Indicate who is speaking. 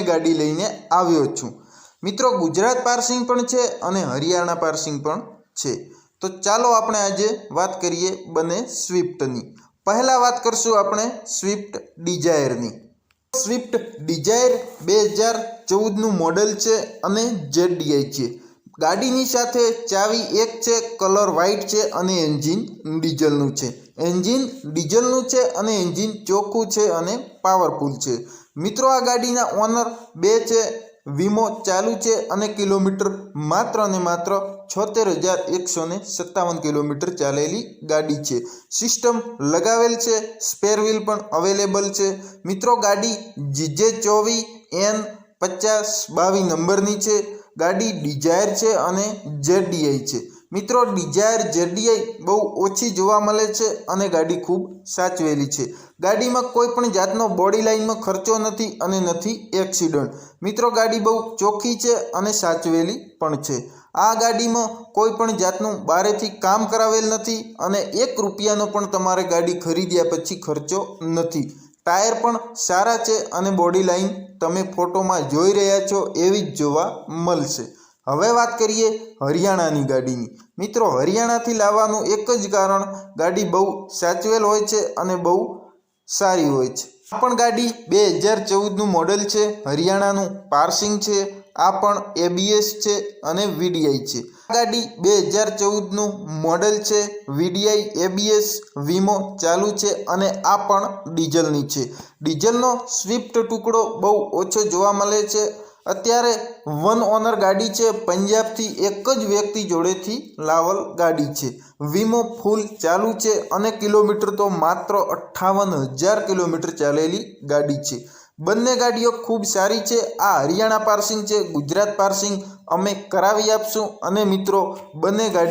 Speaker 1: गाड़ी लईने आव्यो छुं। मित्रों गुजरात पार्सिंग पण छे अने हरियाणा पार्सिंग पण छे। तो चालो आपणे आजे वात करीए बने स्विफ्टनी। पहला वात करशुं आपणे स्विफ्ट डिजायरनी। स्विफ्ट डिजायर 2014 નું मॉडल छे अने ZDI छे। गाड़ीनी साथे चावी एक छे, कलर व्हाइट छे अने एंजीन डीजलनुं छे। एंजीन डीजलनुं छे अने एंजीन चोख्खुं छे अने पावरफुल छे। मित्रों आ गाड़ीना ओनर 2 छे। वीमो चालू छे अने किलोमीटर मात्र ने मात्र 76,157 किलोमीटर चालेली गाड़ी छे। सिस्टम लगावेल छे, स्पेर व्हील पण अवेलेबल छे। मित्रों गाड़ी GJ24N5022 नंबरनी छे। गाड़ी डिजायर छे अने ZDI छे। मित्रों डिजायर ZDI बहु ओછી જોવા મળે છે અને ગાડી ખૂબ સાચવેલી છે। ગાડીમાં કોઈ પણ જાતનો બોડી લાઇનમાં ખર્ચો નથી અને નથી એક્સિડન્ટ। મિત્રો ગાડી બહુ ચોખ્ખી છે અને સાચવેલી પણ છે। આ ગાડીમાં કોઈ પણ જાતનું બારેથી કામ કરાવેલ નથી અને 1 રૂપિયાનો પણ તમારે ગાડી ખરીદ્યા પછી ખર્ચો નથી। टायर पण सारा छे अने बॉडी लाइन तमे फोटोमां जोई रह्या छो एवी ज जोवा मळशे। हवे वात करीए हरियाणानी गाडीनी। मित्रों हरियाणाथी लाववानुं एक ज कारण गाड़ी बहु साचवेल होय छे अने बहु सारी होय छे। आ पण गाड़ी 2014 નું मॉडल छे। हरियाणानुं पार्सिंग छे। आ पण ABS छे अने VDI छे। आ गाड़ी 2014 નું मॉडल छे। VDI ABS वीमो चालू छे अने आ पण डीजलनी छे। डीजलनो स्विफ्ट टुकड़ो बहु ओछो जोवा मळे छे। अत्यारे वन ओनर गाड़ी छे। पंजाब थी एक ज व्यक्ति जोड़ेथी लावल गाड़ी छे। वीमो फूल चालू छे अने किलोमीटर तो मात्र 58,000 किलोमीटर चालेली गाड़ी छे। बंने गाड़ीओ खूब सारी छे। आ हरियाणा पार्सिंग छे। गुजरात पार्सिंग अमे करावी आपशुं अने मित्रों बंने गाड़ी